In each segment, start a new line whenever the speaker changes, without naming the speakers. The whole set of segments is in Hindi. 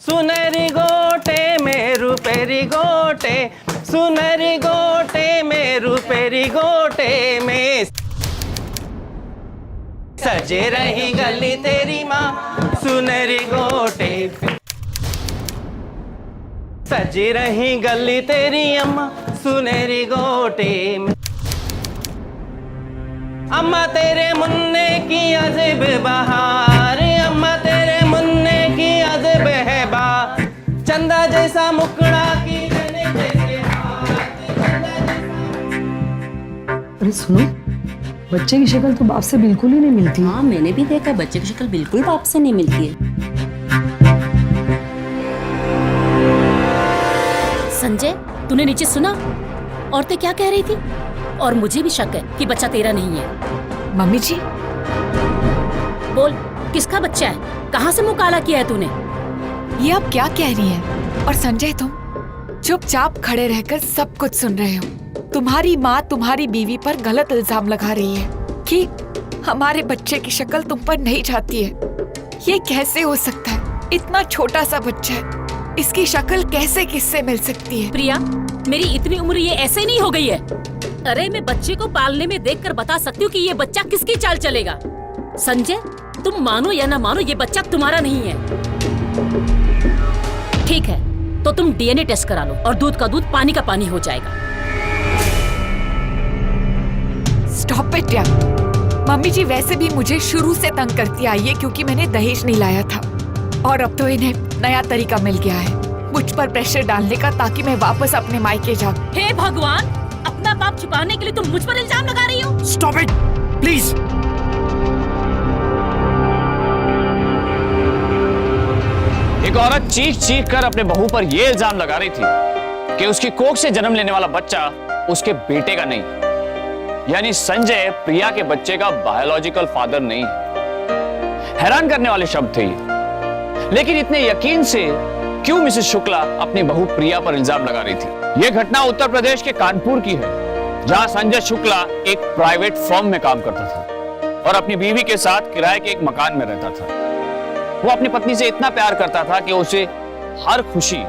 सुनरी गोटे में रुपेरी गोटे, सुनरी गोटे में रुपेरी गोटे में सजे रही गली तेरी माँ, सुनरी गोटे सजी रही गली तेरी अम्मा, सुनहरी गोटे में। अम्मा तेरे मुन्ने की अजब बहार, अम्मा तेरे मुन्ने की अजब है बात, चंदा जैसा मुकड़ा की जने जैसे हाथ, चंदा जैसा।
अरे सुनो, बच्चे की शक्ल तो बाप से बिल्कुल ही नहीं मिलती।
हाँ मैंने भी देखा, बच्चे की शक्ल बिल्कुल बाप से नहीं मिलती है। संजय, तूने नीचे सुना औरतें क्या कह रही थी? और मुझे भी शक है कि बच्चा तेरा नहीं है।
मम्मी जी,
बोल, किसका बच्चा है? कहाँ से मुंह काला किया है तूने?
ये आप क्या कह रही हैं? और संजय, तुम चुपचाप खड़े रहकर सब कुछ सुन रहे हो। तुम्हारी माँ तुम्हारी बीवी पर गलत इल्जाम लगा रही है कि हमारे बच्चे की शक्ल तुम पर नहीं जाती है। ये कैसे हो सकता है? इतना छोटा सा बच्चा है, इसकी शक्ल कैसे किससे मिल सकती है?
प्रिया, मेरी इतनी उम्र ये ऐसे ही नहीं हो गई है। अरे मैं बच्चे को पालने में देखकर बता सकती हूँ कि ये बच्चा किसकी चाल चलेगा। संजय, तुम मानो या ना मानो, ये बच्चा तुम्हारा नहीं है। ठीक है, तो तुम डीएनए टेस्ट करा लो और दूध का दूध पानी का पानी हो जाएगा।
स्टॉप इट यार। मम्मी जी वैसे भी मुझे शुरू से तंग करती आई है क्योंकि मैंने दहेज नहीं लाया था, और अब तो इन्हें नया तरीका मिल गया है मुझ पर प्रेशर डालने का, ताकि मैं वापस अपने मायके जाऊं।
हे भगवान, अपना पाप छुपाने के लिए तुम मुझ पर इल्जाम लगा रही हो।
Stop it please. एक औरत चीख चीख कर अपने बहू पर यह इल्जाम लगा रही थी कि उसकी कोख से जन्म लेने वाला बच्चा उसके बेटे का नहीं, यानी संजय प्रिया के बच्चे का बायोलॉजिकल फादर नहीं है। हैरान करने वाले शब्द थे ये, लेकिन इतने यकीन से क्यों मिसेस शुक्ला अपनी बहू प्रिया पर इल्जाम लगा रही थी? यह घटना उत्तर प्रदेश के कानपुर की है, जहां संजय शुक्ला एक प्राइवेट फर्म में काम करता था और अपनी बीवी के साथ किराए के एक मकान में रहता था। वो अपनी पत्नी से इतना प्यार करता था कि उसे हर खुशी,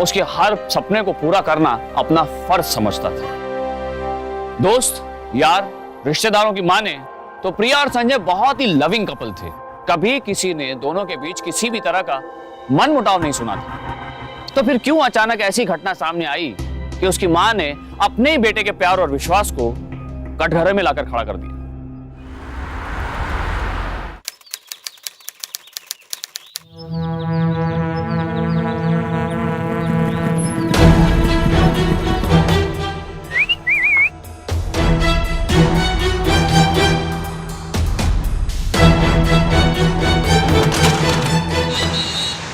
उसके हर सपने को पूरा करना अपना फर्ज समझता था। दोस्त, यार, रिश्तेदारों की माने तो प्रिया और संजय बहुत ही लविंग कपल थे। कभी किसी ने दोनों के बीच किसी भी तरह का मनमुटाव नहीं सुना था। तो फिर क्यों अचानक ऐसी घटना सामने आई कि उसकी मां ने अपने ही बेटे के प्यार और विश्वास को कटघरे में लाकर खड़ा कर दिया?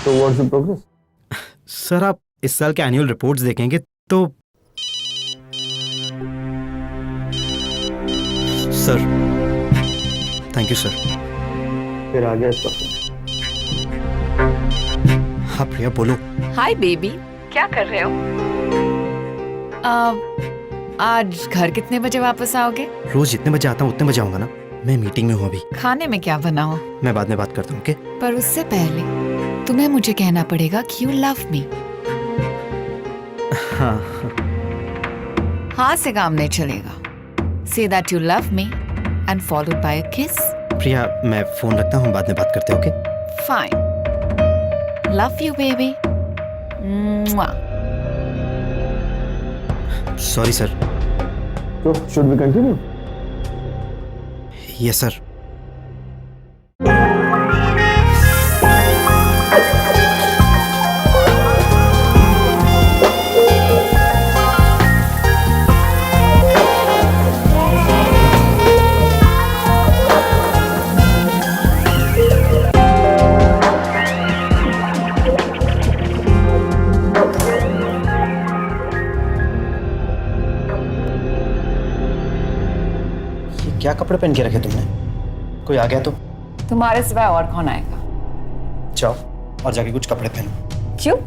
तो व्हाट्स द प्रोग्रेस?
सर, आप इस साल के एनुअल रिपोर्ट्स देखेंगे तो सर, थैंक यू सर।
फिर आ गया इसका।
हाँ प्रिया, बोलो।
हाय बेबी, क्या कर रहे हो? आज घर कितने बजे वापस आओगे?
रोज जितने बजे आता हूँ उतने बजे आऊंगा ना। मैं मीटिंग में हूँ अभी।
खाने में क्या बनाओ?
मैं बाद में बात करता हूँ, ओके?
पर उससे पहले तुम्हें मुझे कहना पड़ेगा कि यू लव मी।
हाँ।
हाँ से काम नहीं चलेगा। Say that you love me and followed by a kiss.
प्रिया, मैं फोन रखता हूँ, बाद में बात करते हैं, okay?
Fine. Love you, baby. Mwah.
Sorry sir.
तो should we continue?
Yes sir. क्या कपड़े पहन के रखे तुमने? कोई आ गया तो?
तुम्हारे सिवाय और कौन आएगा?
जाओ और जाके कुछ कपड़े पहनो।
क्यों?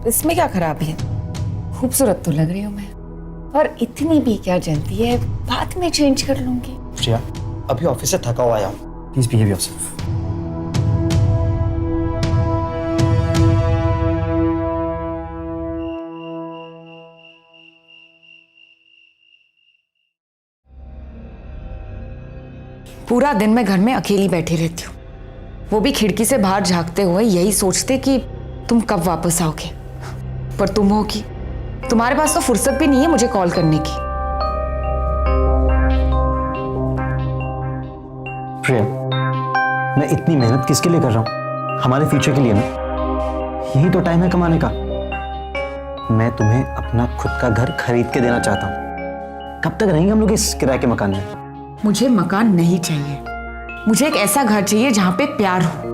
इसमें क्या खराबी है? खूबसूरत तो लग रही हूँ मैं, और इतनी भी क्या जलती है, बाद में चेंज कर लूंगी।
प्रिया, अभी ऑफिस से थका हुआ आया हूँ, प्लीज बिहेव योरसेल्फ।
पूरा दिन मैं घर में अकेली बैठी रहती हूँ, वो भी खिड़की से बाहर झांकते हुए यही सोचते कि तुम कब वापस आओगे। पर तुम हो कि तुम्हारे पास तो फुर्सत भी नहीं है मुझे कॉल करने की।
प्रिया, मैं इतनी मेहनत किसके लिए कर रहा हूँ? हमारे फ्यूचर के लिए ना। यही तो टाइम है कमाने का। मैं तुम्हें अपना खुद का घर खरीद के देना चाहता हूँ। कब तक रहेंगे हम लोग इस किराए के मकान में?
मुझे मकान नहीं चाहिए, मुझे एक ऐसा घर चाहिए जहां पे प्यार हो।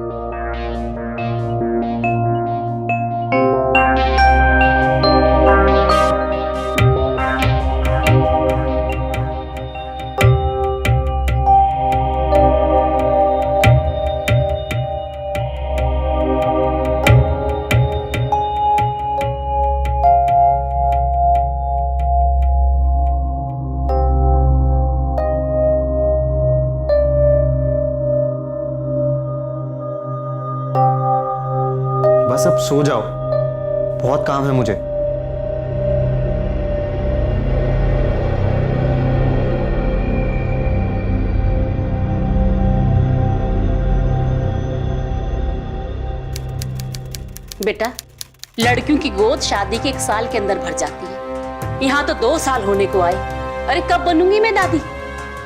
बस अब सो जाओ, बहुत काम है मुझे।
बेटा, लड़कियों की गोद शादी के 1 साल के अंदर भर जाती है। यहाँ तो 2 साल होने को आए। अरे कब बनूंगी मैं दादी?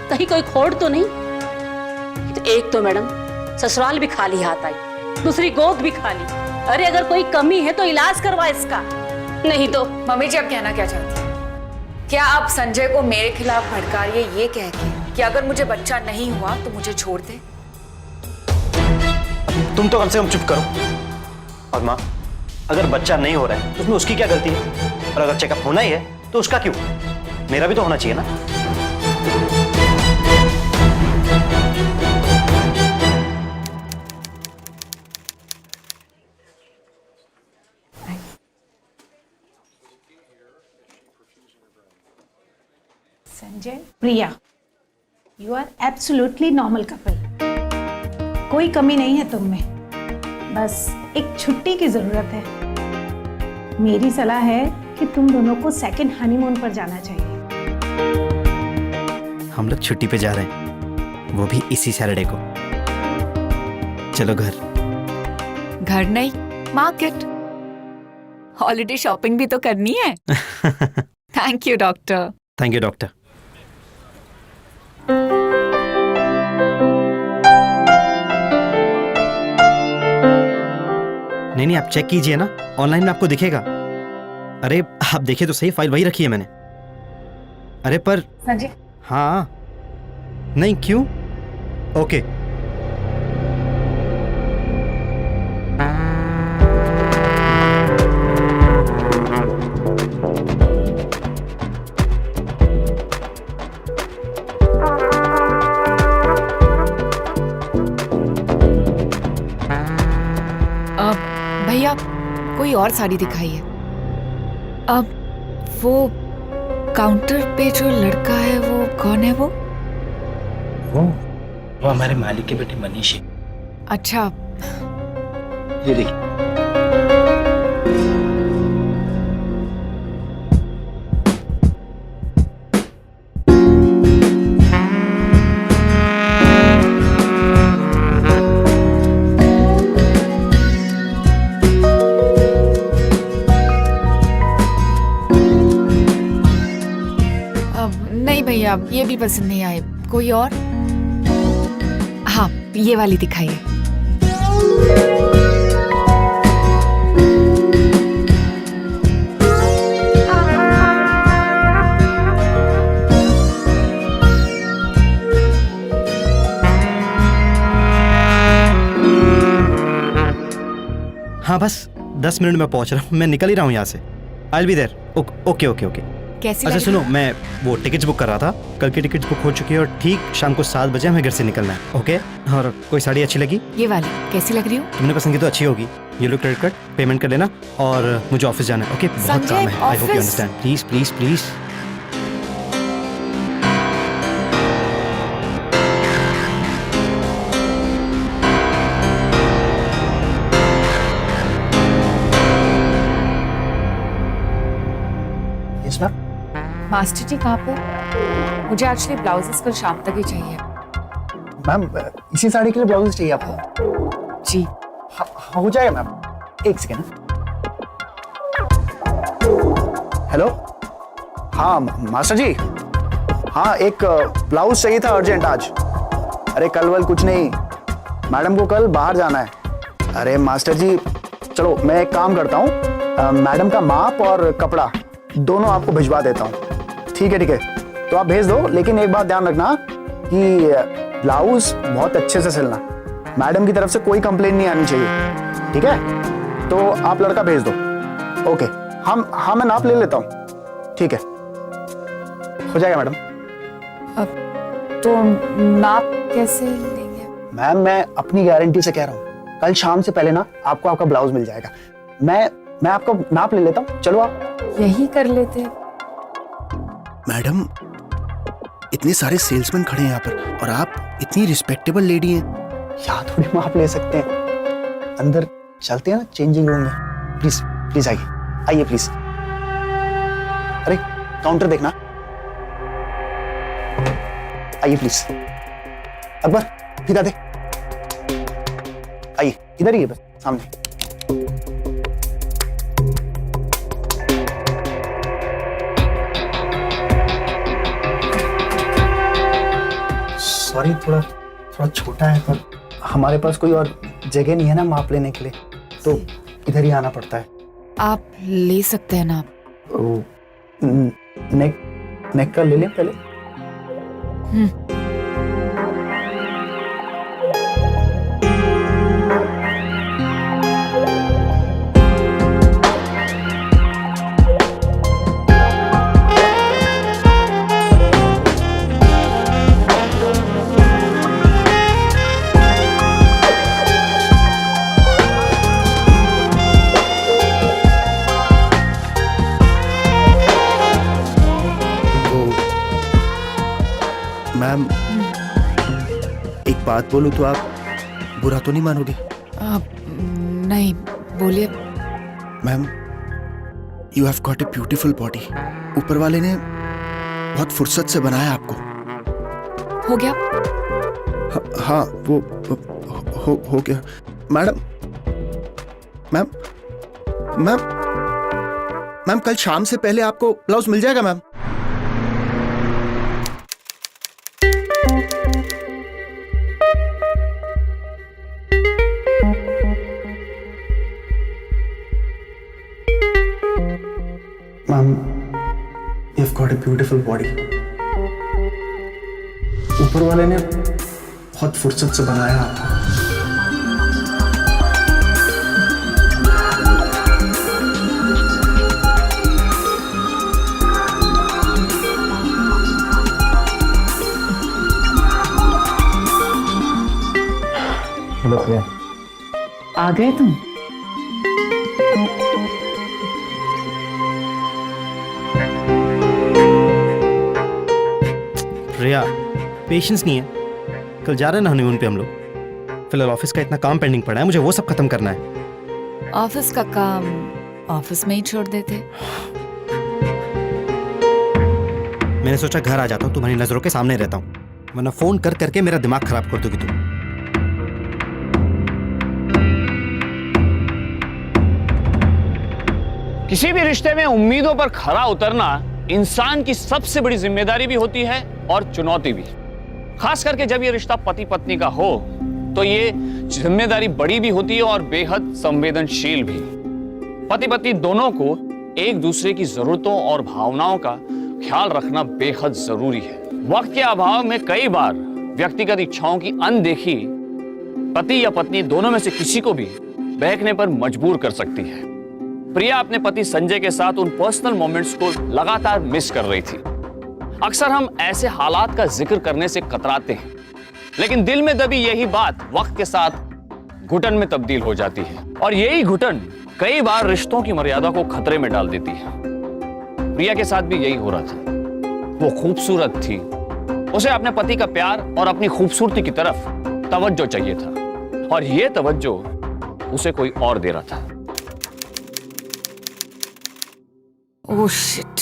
कहीं कोई खोड़ तो नहीं? तो एक तो मैडम ससुराल भी खाली हाथ आई, दूसरी गोद भी खाली। अरे अगर कोई कमी है तो इलाज करवा इसका, नहीं तो।
मम्मी जी, आप कहना क्या चाहती हैं? क्या आप संजय को मेरे खिलाफ भड़का रही है ये कह के कि अगर मुझे बच्चा नहीं हुआ तो मुझे छोड़ दे?
तुम तो कम से कम चुप करो। और माँ, अगर बच्चा नहीं हो रहा है तो उसमें उसकी क्या गलती है? और अगर चेकअप होना ही है तो उसका क्यों? मेरा भी तो होना चाहिए ना।
Sanjay, Priya, you are absolutely normal couple. कोई कमी नहीं है तुम में, बस एक छुट्टी की जरूरत है। मेरी सलाह है कि तुम दोनों को सेकंड हनीमून पर जाना चाहिए।
हम लोग छुट्टी पे जा रहे हैं, वो भी इसी सैटरडे को। चलो घर।
घर नहीं, मार्केट। हॉलिडे शॉपिंग भी तो करनी है। Thank you doctor.
Thank you doctor. नहीं, आप चेक कीजिए ना, ऑनलाइन में आपको दिखेगा। अरे आप देखिए तो सही, फाइल वही रखी है मैंने। अरे पर
संजय,
हाँ, नहीं क्यों? ओके।
भैया, कोई और साड़ी दिखाइए। अब वो काउंटर पे जो लड़का है वो कौन है? वो
हमारे मालिक के बेटे मनीष है।
अच्छा,
ये देखिए।
नहीं भैया, ये भी पसंद नहीं आए। कोई और? हाँ, ये वाली दिखाइए।
हाँ, बस 10 मिनट में पहुंच रहा हूँ। मैं निकल ही रहा हूँ यहाँ से। I will be there. Okay okay okay.
कैसी
अच्छा
लगी?
सुनो, मैं वो टिकट्स बुक कर रहा था। कल की टिकट्स बुक हो चुकी है और ठीक शाम को 7 बजे हमें घर से निकलना है। ओके? और कोई साड़ी अच्छी लगी?
ये वाली कैसी लग रही हो?
तुमने पसंद की तो अच्छी होगी। ये लो क्रेडिट कार्ड, पेमेंट कर लेना। और मुझे ऑफिस जाना है। ओके? बहुत
संजय,
काम है। I hope you
office?
Understand. Please please please.
Yes ma'am.
Master जी कहाँ पे? मुझे एक्चुअली ब्लाउजेस कल शाम तक ही चाहिए।
मैम इसी साड़ी के लिए ब्लाउज चाहिए आपको?
जी।
हाँ हाँ, हो जाएगा मैम, एक सेकेंड। हेलो, हाँ मास्टर जी, हाँ एक ब्लाउज चाहिए था अर्जेंट आज। अरे कल वल कुछ नहीं, मैडम को कल बाहर जाना है। अरे मास्टर जी चलो मैं एक काम करता हूँ, मैडम का माप और कपड़ा दोनों आपको भिजवा देता हूँ। ठीक है, तो आप भेज दो, लेकिन एक बात ध्यान रखना कि ब्लाउज बहुत अच्छे से सिलना, मैडम की तरफ से कोई कंप्लेन नहीं आनी चाहिए। ठीक है, तो आप लड़का भेज दो। ओके, हाँ मैं नाप ले लेता हूँ। ठीक है, हो जाएगा मैडम।
तो नाप कैसे लेंगे?
मैम मैं अपनी गारंटी से कह रहा हूँ, कल शाम से पहले ना आपको आपका ब्लाउज मिल जाएगा। मैं आपका नाप ले लेता हूँ, चलो आप
यही कर लेते।
मैडम इतने सारे सेल्समैन खड़े हैं यहाँ पर और आप इतनी रिस्पेक्टेबल लेडी हैं, यहाँ थोड़ी माप ले सकते हैं। अंदर चलते हैं ना चेंजिंग रूम में, प्लीज प्लीज आइए प्लीज। अरे काउंटर देखना, आइए प्लीज। अकबर इधर दे, आइए इधर ही है बस सामने। सॉरी थोड़ा छोटा है, पर हमारे पास कोई और जगह नहीं है ना माप लेने के लिए, तो इधर ही आना पड़ता है।
आप ले सकते हैं ना?
नेक का ले लें पहले। मैम एक बात बोलूं तो आप बुरा तो नहीं मानोगे?
नहीं, बोलिए।
Ma'am you have got a beautiful body, ऊपर वाले ने बहुत फुर्सत से बनाया आपको।
हो गया?
हाँ वो हो गया। मैडम मैम मैम मैम कल शाम से पहले आपको ब्लाउज मिल जाएगा ma'am. Ma'am you have got a beautiful body, ऊपर वाले ने बहुत फुर्सत से बनाया आपको।
हेलो प्रिया,
आ गए तुम?
प्रिया पेशेंस नहीं है, कल जा रहे हैं ना हनीमून पे हम लोग। फिलहाल ऑफिस का इतना काम पेंडिंग पड़ा है, मुझे वो सब खत्म करना है।
ऑफिस का काम ऑफिस में ही छोड़ देते।
मैंने सोचा घर आ जाता हूँ, तुम्हारी नजरों के सामने रहता हूँ, वरना फोन कर करके मेरा दिमाग खराब कर दोगी तुम।
किसी भी रिश्ते में उम्मीदों पर खरा उतरना इंसान की सबसे बड़ी जिम्मेदारी भी होती है और चुनौती भी। खास करके जब ये रिश्ता पति पत्नी का हो तो ये जिम्मेदारी बड़ी भी होती है और बेहद संवेदनशील भी। पति पत्नी दोनों को एक दूसरे की जरूरतों और भावनाओं का ख्याल रखना बेहद जरूरी है। वक्त के अभाव में कई बार व्यक्तिगत इच्छाओं की अनदेखी पति या पत्नी दोनों में से किसी को भी बहकने पर मजबूर कर सकती है। प्रिया अपने पति संजय के साथ उन पर्सनल मोमेंट्स को लगातार मिस कर रही थी। अक्सर हम ऐसे हालात का जिक्र करने से कतराते हैं, लेकिन दिल में दबी यही बात वक्त के साथ घुटन में तब्दील हो जाती है और यही घुटन कई बार रिश्तों की मर्यादा को खतरे में डाल देती है। प्रिया के साथ भी यही हो रहा था। वो खूबसूरत थी, उसे अपने पति का प्यार और अपनी खूबसूरती की तरफ तवज्जो चाहिए था और ये तवज्जो उसे कोई और दे रहा था।
Oh shit.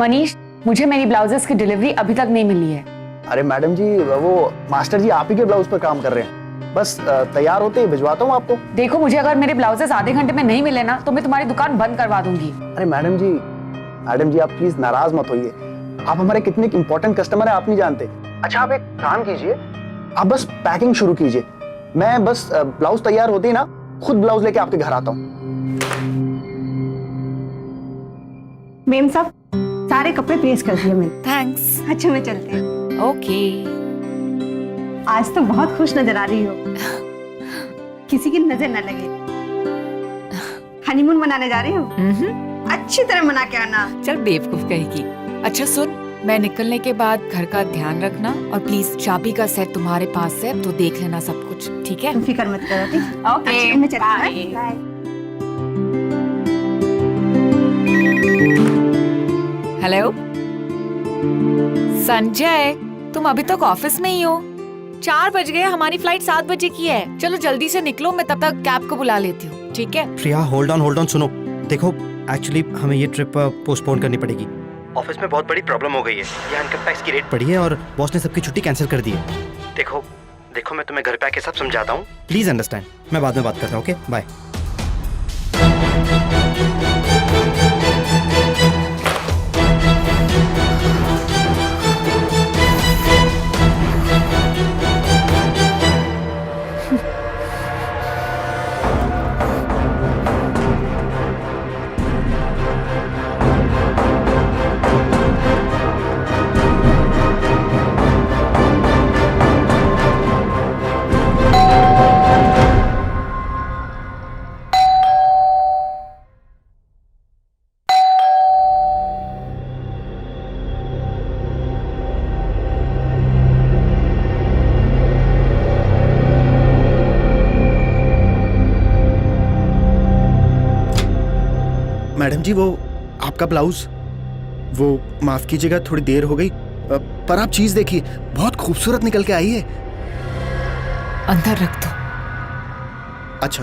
मनीष, मुझे मेरी ब्लाउजेस की डिलीवरी अभी तक नहीं मिली है।
अरे मैडम जी, वो मास्टर जी आप ही के ब्लाउज पर काम कर रहे हैं। बस तैयार होते ही भिजवाता हूँ आपको।
देखो, मुझे अगर मेरे ब्लाउजेस आधे घंटे में नहीं मिले ना तो मैं तुम्हारी दुकान बंद करवा दूंगी।
अरे मैडम जी आप प्लीज नाराज मत होइए। आप हमारे कितने इंपॉर्टेंट कस्टमर है आप नहीं जानते। अच्छा आप एक काम कीजिए, आप बस पैकिंग शुरू कीजिए। मैं बस ब्लाउज तैयार होते ही ना खुद ब्लाउज लेके आपके घर आता हूँ।
मेम साहब, सारे कपड़े प्रेस कर दिए मैंने।
थैंक्स।
अच्छा मैं चलती हूँ।
ओके।
आज तो बहुत खुश नजर आ रही हो। किसी की नजर न लगे। हनीमून मनाने जा रही हो? अच्छी तरह मना के आना।
चल बेवकूफ कहेगी। अच्छा सुन, मैं निकलने के बाद घर का ध्यान रखना और प्लीज चाबी का सेट तुम्हारे पास है तो देख लेना सब कुछ, ठीक है?
तुम फिक्र मत करो, ठीक?
ओके,
मैं चलती हूँ। बाय।
हेलो संजय, तुम अभी तक ऑफिस में ही हो? 4 बज गए, हमारी फ्लाइट 7 बजे की है। चलो जल्दी से निकलो, मैं तब तक कैब को बुला लेती हूँ, ठीक है?
प्रिया होल्ड ऑन सुनो। देखो एक्चुअली हमें ये ट्रिप पोस्टपोन करनी पड़ेगी। ऑफिस में बहुत बड़ी प्रॉब्लम हो गई है। ये इनकम टैक्स की रेट बढ़ी है और बॉस ने सबकी छुट्टी कैंसिल कर दी है। देखो मैं तुम्हें घर पे आके सब समझाता हूँ, प्लीज अंडरस्टैंड। मैं बाद में बात करता हूँ, ओके बाय।
मैडम जी वो आपका ब्लाउज, वो माफ कीजिएगा थोड़ी देर हो गई, पर आप चीज देखिए बहुत खूबसूरत निकल के आई है।
अंदर रख दो।
अच्छा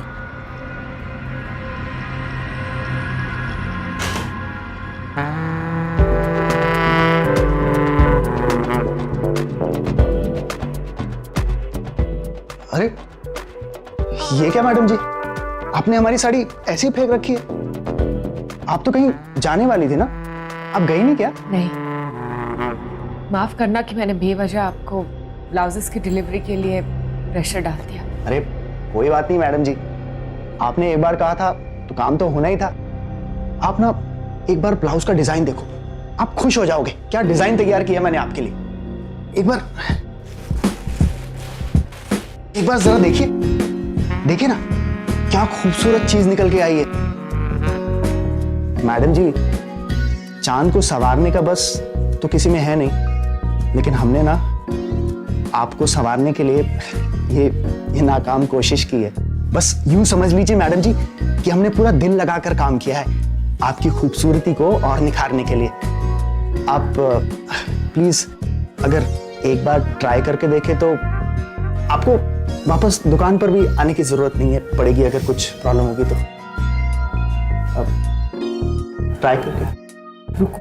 अरे ये क्या मैडम जी, आपने हमारी साड़ी ऐसे ही फेंक रखी है? आप तो कहीं जाने वाली थी ना, आप गई नहीं क्या?
नहीं, माफ करना कि मैंने बेवजह आपको ब्लाउजेस की डिलीवरी के लिए प्रेशर डाल दिया।
अरे कोई बात नहीं मैडम जी, आपने एक बार कहा था तो काम तो होना ही था। आप ना एक बार ब्लाउज का डिजाइन देखो, आप खुश हो जाओगे। क्या डिजाइन तैयार किया मैंने आपके लिए, एक बार जरा देखिए ना, क्या खूबसूरत चीज निकल के आई है। मैडम जी चांद को संवारने का बस तो किसी में है नहीं, लेकिन हमने ना आपको संवारने के लिए ये नाकाम कोशिश की है। बस यूं समझ लीजिए मैडम जी कि हमने पूरा दिल लगाकर काम किया है आपकी खूबसूरती को और निखारने के लिए। आप प्लीज अगर एक बार ट्राई करके देखें तो आपको वापस दुकान पर भी आने की जरूरत नहीं है पड़ेगी। अगर कुछ प्रॉब्लम होगी तो ट्राई करके रुको।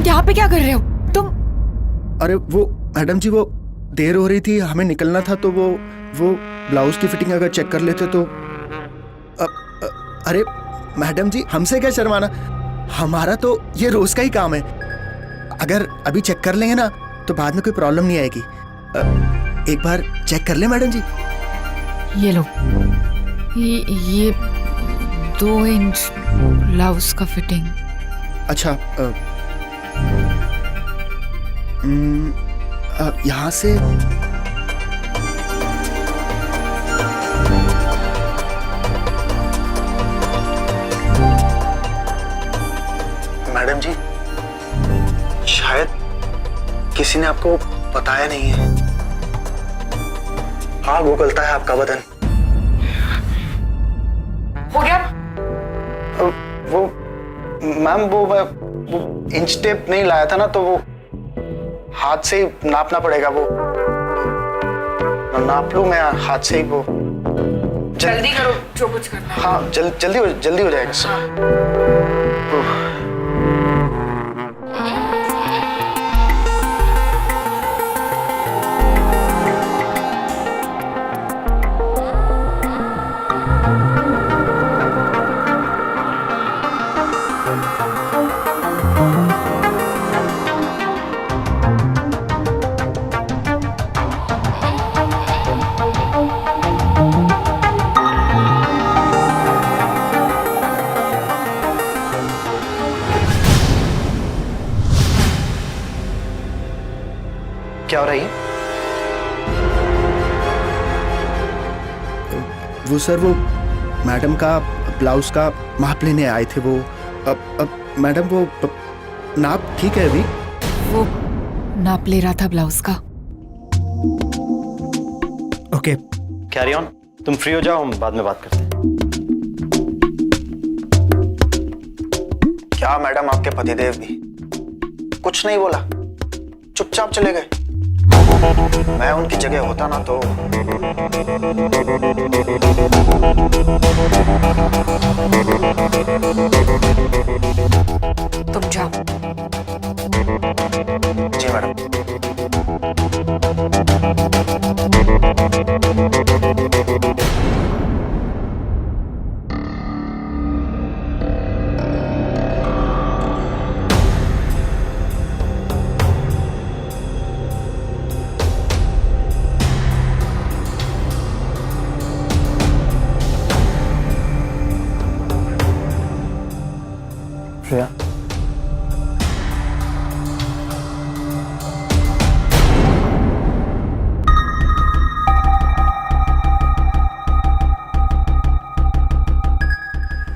यहाँ पे क्या कर रहे हो तुम?
अरे वो मैडम जी वो देर हो रही थी, हमें निकलना था तो वो ब्लाउज की फिटिंग अगर चेक कर लेते तो अरे मैडम जी हमसे क्या शर्माना, हमारा तो ये रोज का ही काम है। अगर अभी चेक कर लेंगे ना तो बाद में कोई प्रॉब्लम नहीं आएगी। एक बार चेक कर ले मैडम जी।
ये लो, ये 2 इंच ब्लाउज का फिटिंग।
अच्छा, यहाँ से मैडम जी, शायद किसी ने आपको बताया नहीं है। आग उगलता है आपका बदन।
हो गया?
वो मैम, वो इंच टेप नहीं लाया था ना, तो वो हाथ से ही नापना पड़ेगा। वो नाप लूं मैं हाथ से ही वो।
जल्दी करो जो कुछ करना है।
हाँ, जल्दी हो जाएगा सर।
क्या हो रहा है?
वो सर, वो मैडम का ब्लाउज का माप लेने आए थे वो। अब मैडम, वो नाप ठीक है अभी?
वो नाप ले रहा था ब्लाउज का।
Okay,
carry on. तुम फ्री हो जाओ, हम बाद में बात करते हैं।
क्या मैडम, आपके पतिदेव भी कुछ नहीं बोला, चुपचाप चले गए? मैं उनकी जगह होता ना तो
तुम जाओ।
जी मैडम।
श्रेया,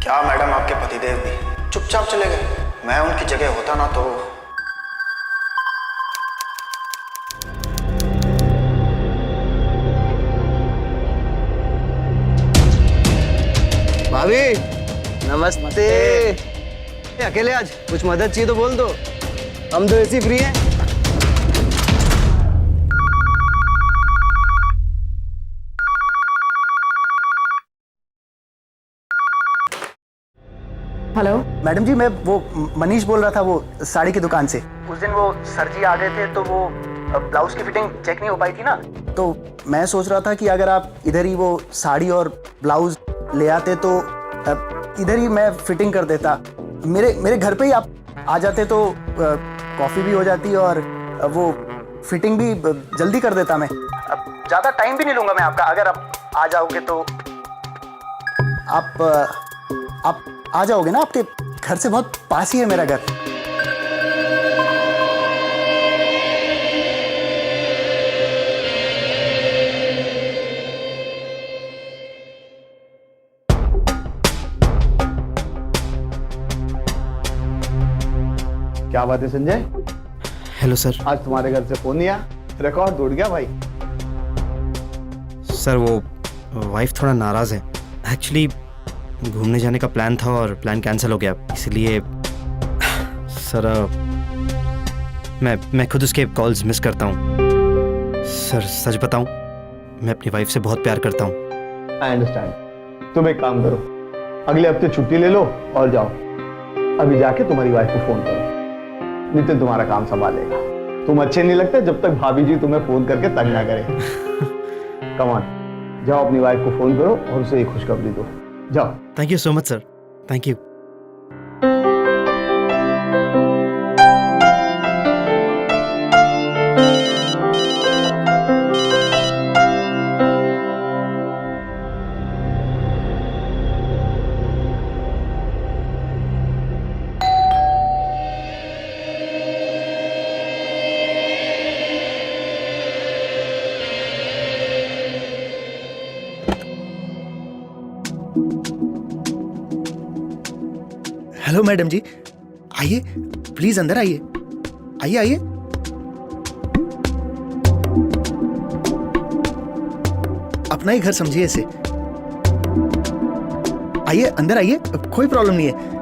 क्या मैडम, आपके पतिदेव भी चुपचाप चले गए? मैं उनकी जगह होता ना तो।
भाभी नमस्ते। अकेले आज कुछ मदद चाहिए तो बोल दो, हम तो ऐसी फ्री हैं।
हेलो।
मैडम जी, मैं वो मनीष बोल रहा था, वो साड़ी की दुकान से। उस दिन वो सर जी आ गए थे तो वो ब्लाउज की फिटिंग चेक नहीं हो पाई थी ना, तो मैं सोच रहा था कि अगर आप इधर ही वो साड़ी और ब्लाउज ले आते तो इधर ही मैं फिटिंग कर देता। मेरे घर पे ही आप आ जाते तो कॉफ़ी भी हो जाती और वो फिटिंग भी जल्दी कर देता मैं। अब ज़्यादा टाइम भी नहीं लूँगा मैं आपका, अगर आप आ जाओगे तो। आप आ जाओगे ना? आपके घर से बहुत पास ही है मेरा घर।
क्या बात है संजय?
Hello sir.
आज तुम्हारे घर से फोन नहीं आया? रिकॉर्ड टूट गया भाई।
सर, वो वाइफ थोड़ा नाराज़ है। एक्चुअली घूमने जाने का प्लान था और प्लान कैंसिल हो गया, इसलिए सर मैं खुद उसके कॉल्स मिस करता हूँ। सर सच बताऊँ, मैं अपनी वाइफ से बहुत प्यार करता हूँ।
I understand. तुम एक काम करो, अगले हफ्ते छुट्टी ले लो और जाओ। अभी जाके तुम्हारी वाइफ को फोन करो, नितिन तुम्हारा काम संभालेगा। तुम अच्छे नहीं लगते जब तक भाभी जी तुम्हें फोन करके तंग ना करे। कम ऑन, जाओ अपनी वाइफ को फोन करो और उसे एक खुशखबरी दो। जाओ।
Thank you so much sir, thank you.
Hello madam जी, आइए प्लीज अंदर आइए, आइए आइए। अपना ही घर समझिए इसे। आइए अंदर आइए, कोई प्रॉब्लम नहीं है।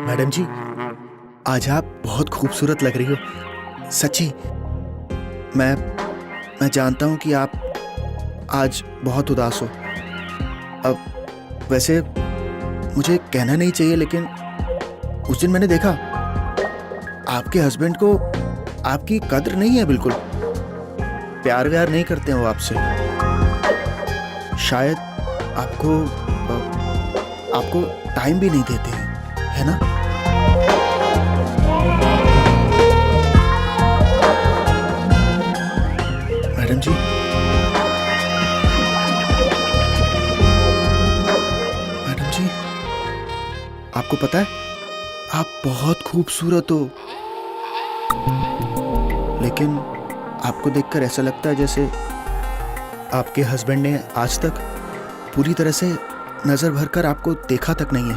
मैडम जी, आज आप बहुत खूबसूरत लग रही हो, सच्ची। मैं जानता हूं कि आप आज बहुत उदास हो। अब वैसे मुझे कहना नहीं चाहिए, लेकिन उस दिन मैंने देखा आपके हस्बैंड को आपकी कद्र नहीं है बिल्कुल। प्यार व्यार नहीं करते हैं वो आपसे। शायद आपको टाइम भी नहीं देते हैं, है ना? मैडम जी, मैडम जी, आपको पता है आप बहुत खूबसूरत हो, लेकिन आपको देखकर ऐसा लगता है जैसे आपके हस्बैंड ने आज तक पूरी तरह से नजर भरकर आपको देखा तक नहीं है।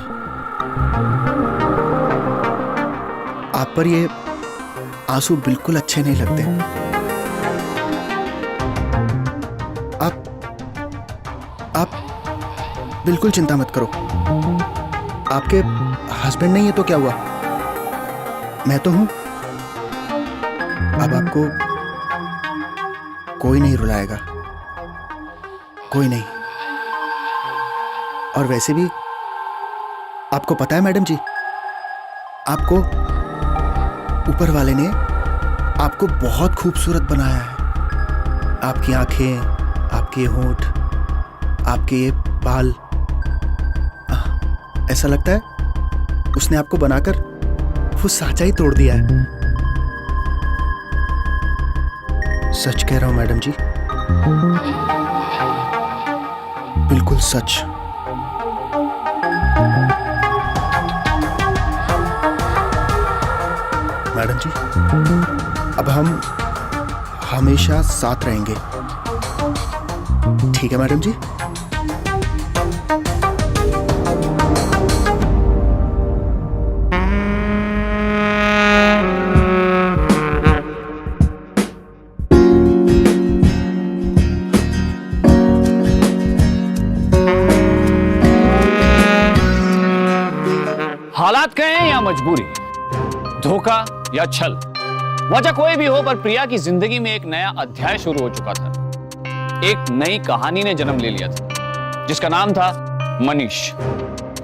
आप पर ये आंसू बिल्कुल अच्छे नहीं लगते। आप बिल्कुल चिंता मत करो। आपके हस्बैंड नहीं है तो क्या हुआ, मैं तो हूं। अब आपको कोई नहीं रुलाएगा, कोई नहीं। और वैसे भी आपको पता है मैडम जी, आपको ऊपर वाले ने आपको बहुत खूबसूरत बनाया है। आपकी आंखें, आपके होंठ, आपके ये बाल, ऐसा लगता है उसने आपको बनाकर वो साँचा ही तोड़ दिया है। सच कह रहा हूं मैडम जी, बिल्कुल सच। मैडम जी, अब हम हमेशा साथ रहेंगे, ठीक है मैडम जी?
हालात कहें या मजबूरी, धोखा या छल, वजह कोई भी हो, पर प्रिया की जिंदगी में एक नया अध्याय शुरू हो चुका था। एक नई कहानी ने जन्म ले लिया था, जिसका नाम था मनीष।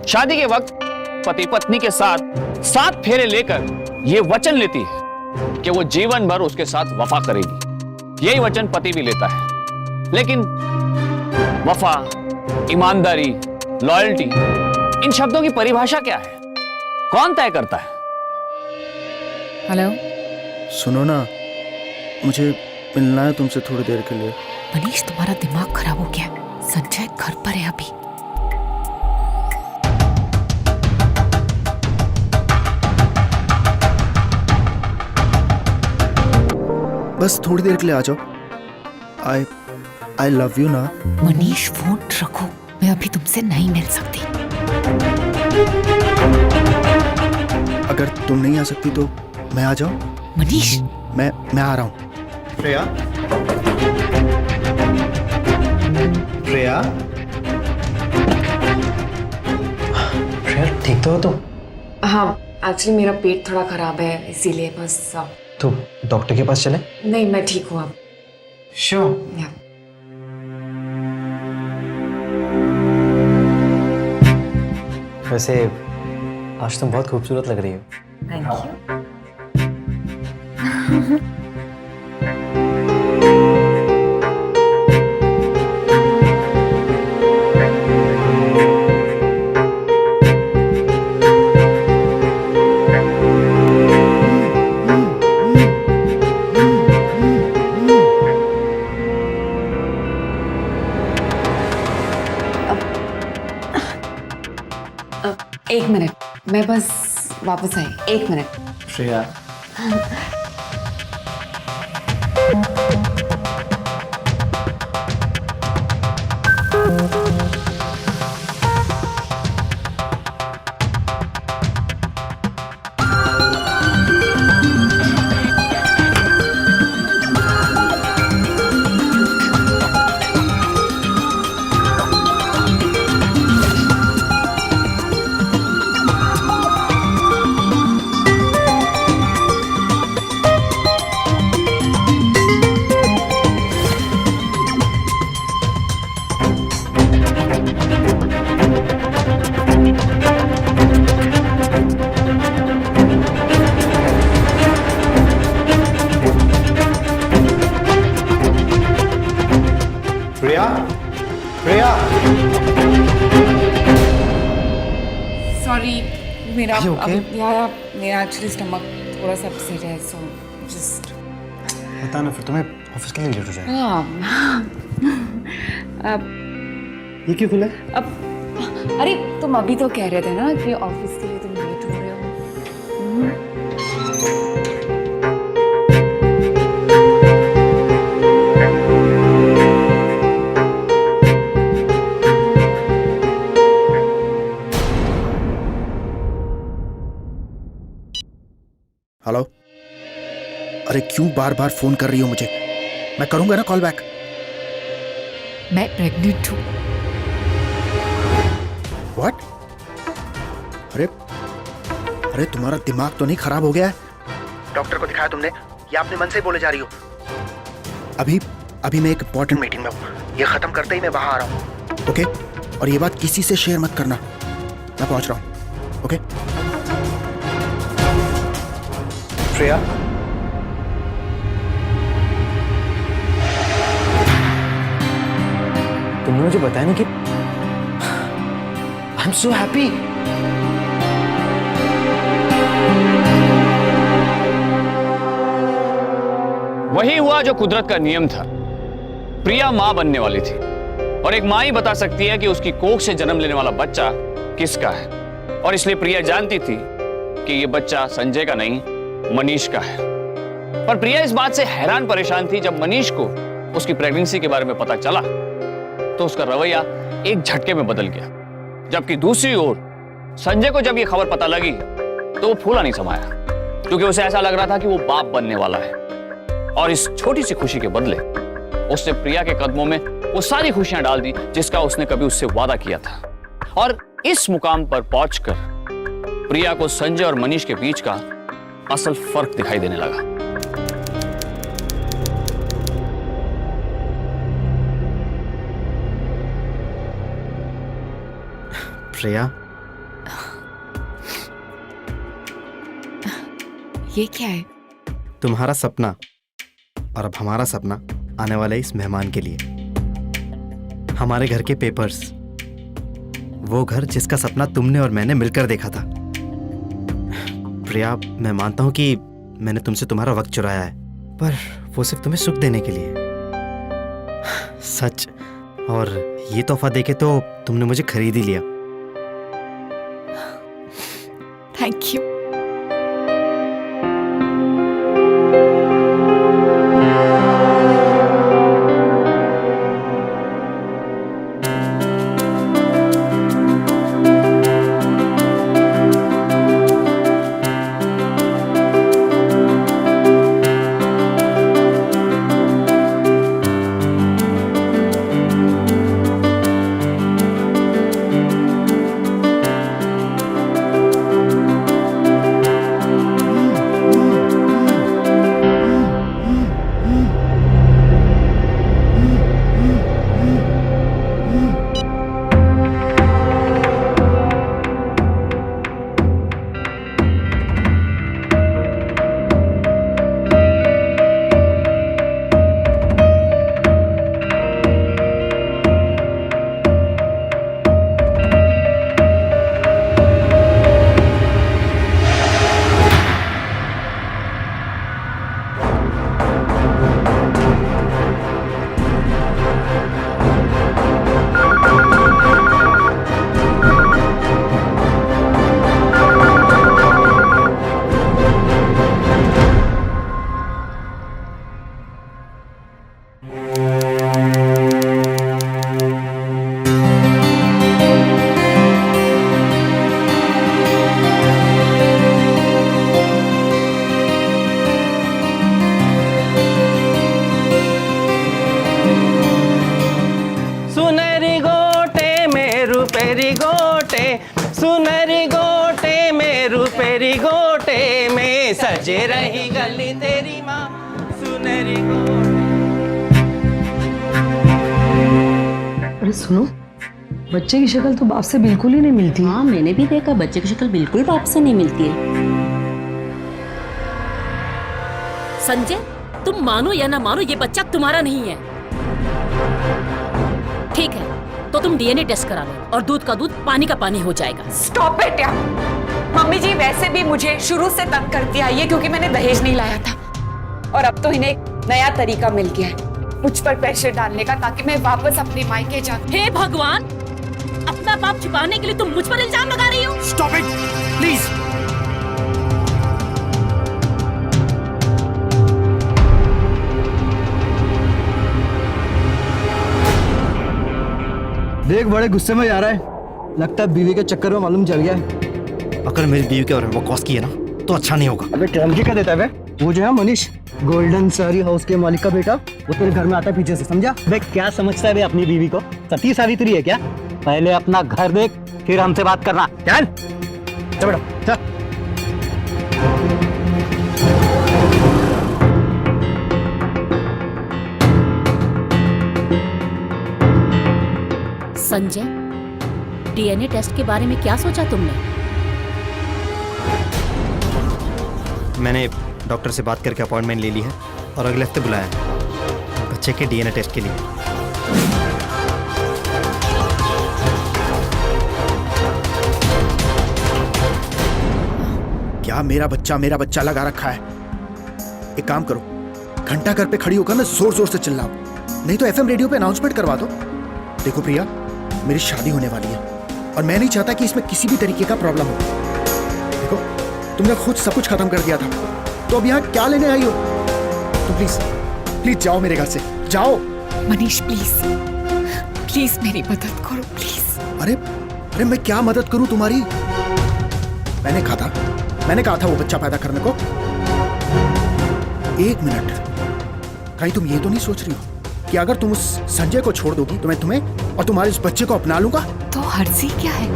शादी के वक्त पति पत्नी के साथ 7 फेरे लेकर यह वचन लेती है कि वो जीवन भर उसके साथ वफा करेगी। यही वचन पति भी लेता है, लेकिन वफा, ईमानदारी, लॉयल्टी, इन शब्दों की परिभाषा क्या है, कौन तय करता है?
हेलो
सुनो ना, मुझे मिलना है तुमसे थोड़ी देर के लिए।
मनीष, तुम्हारा दिमाग खराब हो गया। संजय घर पर है अभी।
बस थोड़ी देर के लिए आ जाओ। आई लव यू ना।
मनीष, फोन रखो, मैं अभी तुमसे नहीं मिल सकती।
अगर तुम नहीं आ सकती तो मैं आ जाऊं?
मनीष,
मैं आ रहा हूं।
प्रिया, प्रिया,
प्रिया, ठीक तो हो तुम?
हाँ, एक्चुअली मेरा पेट थोड़ा खराब है, इसीलिए बस
तो डॉक्टर के पास चले?
नहीं, मैं ठीक हूँ अब।
श्योर।
या
वैसे आज तुम बहुत खूबसूरत लग रही हो।
Thank you. एक मिनट, मैं बस वापस आई, 1 मिनट।
श्रेया,
प्रिया, प्रिया,
सॉरी, मेरा
Are you okay?
मेरा एक्चुअली स्टमक थोड़ा सा अपसेट है, सो जस्ट
बता ना, फिर तुम्हें ऑफिस के लिए लेट हो जाएगा। ये क्यों खुला है?
अब अरे तुम अभी तो कह रहे थे ना कि ऑफिस के लिए तुम लेट हो रहे हो।
हेलो, अरे क्यों बार बार फोन कर रही हो मुझे? मैं करूंगा ना कॉल बैक।
मैं प्रेग्नेंट हूँ।
व्हाट? अरे अरे तुम्हारा दिमाग तो नहीं खराब हो गया है? डॉक्टर को दिखाया तुमने या अपने मन से ही बोले जा रही हो? अभी मैं एक इंपॉर्टेंट मीटिंग में हूँ, ये खत्म करते ही मैं वहां आ रहा हूँ, ओके? और ये बात किसी से शेयर मत करना, मैं पहुंच रहा हूँ, ओके? श्रेया,
तुमने मुझे बताया ना कि आई एम सो हैप्पी।
वही हुआ जो कुदरत का नियम था। प्रिया मां बनने वाली थी और एक मां ही बता सकती है कि उसकी कोख से जन्म लेने वाला बच्चा किसका है। और इसलिए प्रिया जानती थी कि यह बच्चा संजय का नहीं, मनीष का है। पर प्रिया इस बात से हैरान परेशान थी जब मनीष को उसकी प्रेगनेंसी के बारे में पता चला तो उसका रवैया एक झटके में बदल गया। जबकि दूसरी ओर संजय को जब यह खबर पता लगी तो वो फूला नहीं समाया, क्योंकि उसे ऐसा लग रहा था कि वो बाप बनने वाला है। और इस छोटी सी खुशी के बदले उसने प्रिया के कदमों में वो सारी खुशियां डाल दी जिसका उसने कभी उससे वादा किया था। और इस मुकाम पर पहुंचकर प्रिया को संजय और मनीष के बीच का असल फर्क दिखाई देने लगा।
श्रेया,
ये क्या है?
तुम्हारा सपना और अब हमारा सपना आने वाले इस मेहमान के लिए। हमारे घर के पेपर्स, वो घर जिसका सपना तुमने और मैंने मिलकर देखा था। प्रिया, मैं मानता हूं कि मैंने तुमसे तुम्हारा वक्त चुराया है, पर वो सिर्फ तुम्हें सुख देने के लिए। सच, और ये तोहफा देके तो तुमने मुझे खरीद ही लिया।
Thank you.
सुनहरी गोटे में रुपेरी गोटे, सुनहरी गोटे में रुपेरी गोटे में सजे रही गली तेरी माँ सुनहरी गोटे।
अरे सुनो, बच्चे की शक्ल तो बाप से बिल्कुल ही नहीं मिलती।
हाँ मैंने भी देखा, बच्चे की शक्ल बिल्कुल बाप से नहीं मिलती है।
संजय, तुम मानो या ना मानो, ये बच्चा तुम्हारा नहीं है। ठीक है, तो तुम डीएनए टेस्ट करा लो और दूध का दूध पानी का पानी हो जाएगा।
स्टॉप इट यार। मम्मी जी वैसे भी मुझे शुरू से तंग करती आई है क्योंकि मैंने दहेज नहीं लाया था, और अब तो इन्हें एक नया तरीका मिल गया है मुझ पर प्रेशर डालने का, ताकि मैं वापस अपने मायके जाऊं।
हे भगवान, अपना पाप छुपाने के लिए तुम मुझ पर इल्जाम लगा रही हो।
Stop it please.
देख बड़े गुस्से में जा रहा है, लगता है बीवी के चक्कर में मालूम चल गया है।
अगर मेरी बीवी के और वो कॉस की है ना तो अच्छा नहीं होगा।
अबे टर्म क्या देता है वो जो है मनीष, गोल्डन सारी हाउस के मालिक का बेटा, वो तेरे घर में आता है पीछे से, समझा? बे क्या समझता है बे अपनी बीवी को? सती सावित्री है क्या? पहले अपना घर देख फिर हमसे बात करना। चल चल बेटा चल।
संजय, डीएनए टेस्ट के बारे में क्या सोचा तुमने?
मैंने डॉक्टर से बात करके अपॉइंटमेंट ले ली है और अगले हफ्ते बुलाया है बच्चे के डीएनए टेस्ट के लिए।
क्या मेरा बच्चा लगा रखा है? एक काम करो, घंटा घर पे खड़ी होकर ना जोर जोर से चिल्लाओ, नहीं तो एफएम रेडियो पे अनाउंसमेंट करवा दो। देखो प्रिया, मेरी शादी होने वाली है और मैं नहीं चाहता कि इसमें किसी भी तरीके का प्रॉब्लम हो। देखो, तुमने खुद सब कुछ खत्म कर दिया था, तो अब यहाँ क्या लेने आई हो? तो प्लीज प्लीज जाओ मेरे घर से, जाओ।
मनीष प्लीज प्लीज मेरी मदद करो प्लीज।
अरे अरे मैं क्या मदद करूं तुम्हारी? मैंने कहा था वो बच्चा पैदा करने को। एक मिनट, कहीं तुम ये तो नहीं सोच रही हो कि अगर तुम उस संजय को छोड़ दोगी तो मैं तुम्हें और तुम्हारे इस बच्चे को अपना लूंगा?
तो हर्जी क्या है?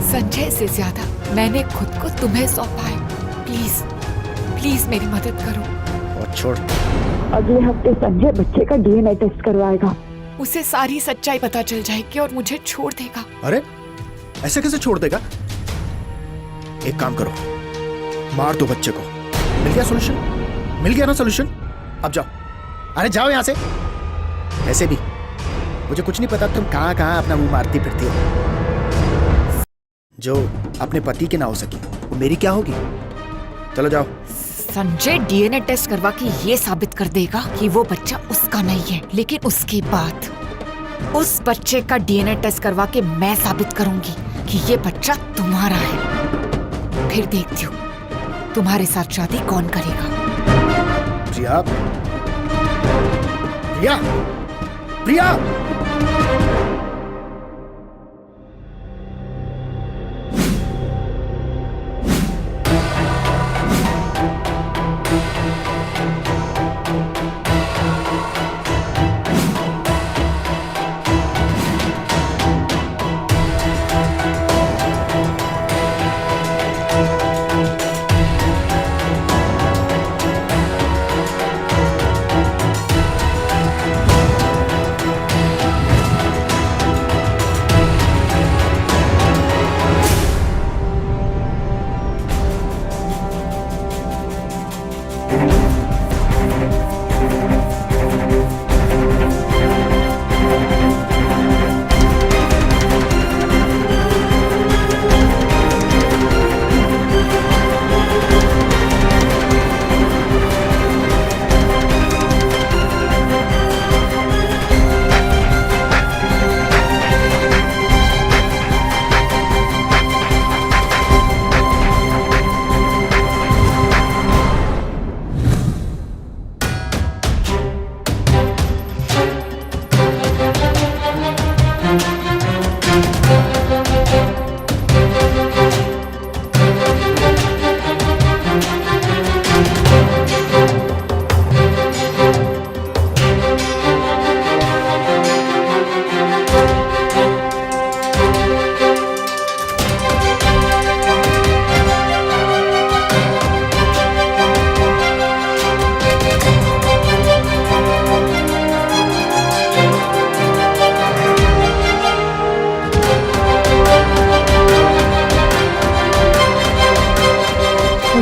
संजय से ज्यादा मैंने खुद को तुम्हें सौंपा है। प्लीज प्लीज मेरी मदद करो।
और छोड़,
अगले हफ्ते संजय बच्चे का डीएनए टेस्ट करवाएगा।
उसे सारी सच्चाई पता चल जाएगी और मुझे छोड़ देगा।
अरे ऐसे कैसे छोड़ देगा? एक काम करो, मार दो बच्चे को। मिल गया सॉल्यूशन? मिल गया ना सॉल्यूशन? अब जाओ, अरे जाओ यहाँ से। ऐसे भी मुझे कुछ नहीं पता तुम कहाँ कहाँ अपना मुंह मारती फिरती हो। जो अपने पति की ना हो सकी वो मेरी क्या होगी? चलो जाओ।
संजय डीएनए टेस्ट करवा के ये साबित कर देगा कि वो बच्चा उसका नहीं है, लेकिन उसके बाद उस बच्चे का डीएनए टेस्ट करवा के मैं साबित करूंगी कि ये बच्चा तुम्हारा है। फिर देखती हूँ तुम्हारे साथ शादी कौन करेगा।
प्रिया, प्रिया, प्रिया।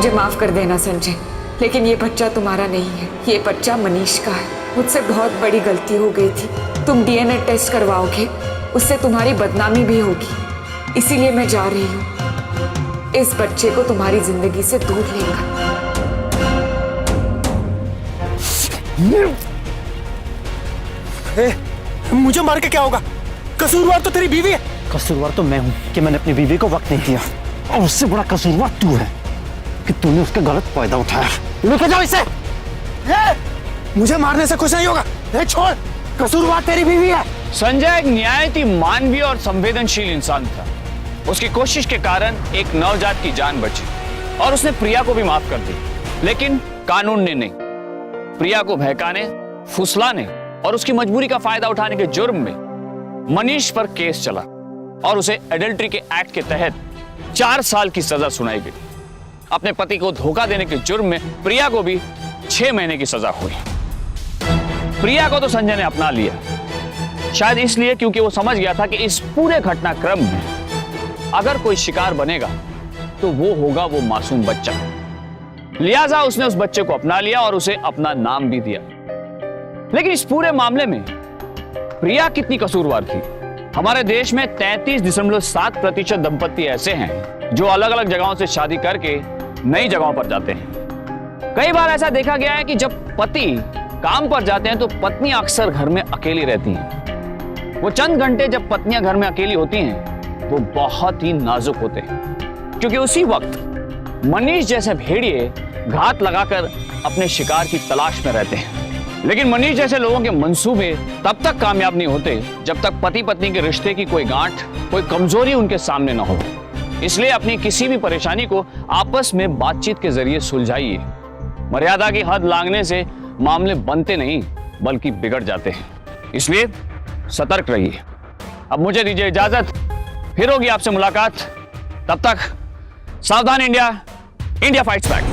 मुझे माफ कर देना संजय, लेकिन ये बच्चा तुम्हारा नहीं है, ये बच्चा मनीष का है। मुझसे बहुत बड़ी गलती हो गई थी। तुम डीएनए टेस्ट करवाओगे, उससे तुम्हारी बदनामी भी होगी, इसीलिए मैं जा रही हूँ। इस बच्चे को तुम्हारी जिंदगी से दूर लेकर।
मुझे मार के क्या होगा? कसूरवार तो तेरी बीवी है। कसूरवार तो मैं हूँ कि मैंने अपनी बीवी को वक्त नहीं दिया, और उससे बड़ा कसूरवार तू है कि तूने उसका गलत फायदा उठाया। लेके जाओ इसे। मुझे मारने से कुछ नहीं होगा। छोड़, कसूरवार तेरी बीवी है।
संजय एक न्यायती, मानवीय और संवेदनशील इंसान था। उसकी कोशिश के कारण एक नवजात की जान बची और उसने प्रिया को भी माफ कर दी, लेकिन कानून ने नहीं। प्रिया को बहकाने, फुसलाने और उसकी मजबूरी का फायदा उठाने के जुर्म में मनीष पर केस चला और उसे एडल्ट्री के एक्ट के तहत 4 साल की सजा सुनाई गई। अपने पति को धोखा देने के जुर्म में प्रिया को भी 6 महीने की सजा हुई। प्रिया को तो संजय ने अपना लिया, शायद इसलिए क्योंकि वो समझ गया था कि इस पूरे घटनाक्रम में अगर कोई शिकार बनेगा तो वो होगा वो मासूम बच्चा। लिहाजा उसने उस बच्चे को अपना लिया और उसे अपना नाम भी दिया। लेकिन इस पूरे मामले में प्रिया कितनी कसूरवार थी? हमारे देश में 33.7% दंपत्ति ऐसे हैं जो अलग अलग जगहों से शादी करके नई जगहों पर जाते हैं। कई बार ऐसा देखा गया है कि जब पति काम पर जाते हैं तो पत्नी अक्सर घर में अकेली रहती हैं। वो चंद घंटे जब पत्नियां घर में अकेली होती हैं वो बहुत ही नाजुक होते हैं, क्योंकि उसी वक्त मनीष जैसे भेड़िए घात लगाकर अपने शिकार की तलाश में रहते हैं। लेकिन मनीष जैसे लोगों के मंसूबे तब तक कामयाब नहीं होते जब तक पति पत्नी के रिश्ते की कोई गांठ, कोई कमजोरी उनके सामने ना हो। इसलिए अपनी किसी भी परेशानी को आपस में बातचीत के जरिए सुलझाइए। मर्यादा की हद लांघने से मामले बनते नहीं बल्कि बिगड़ जाते हैं। इसलिए सतर्क रहिए। अब मुझे दीजिए इजाजत, फिर होगी आपसे मुलाकात। तब तक सावधान इंडिया, इंडिया फाइट्स बैक।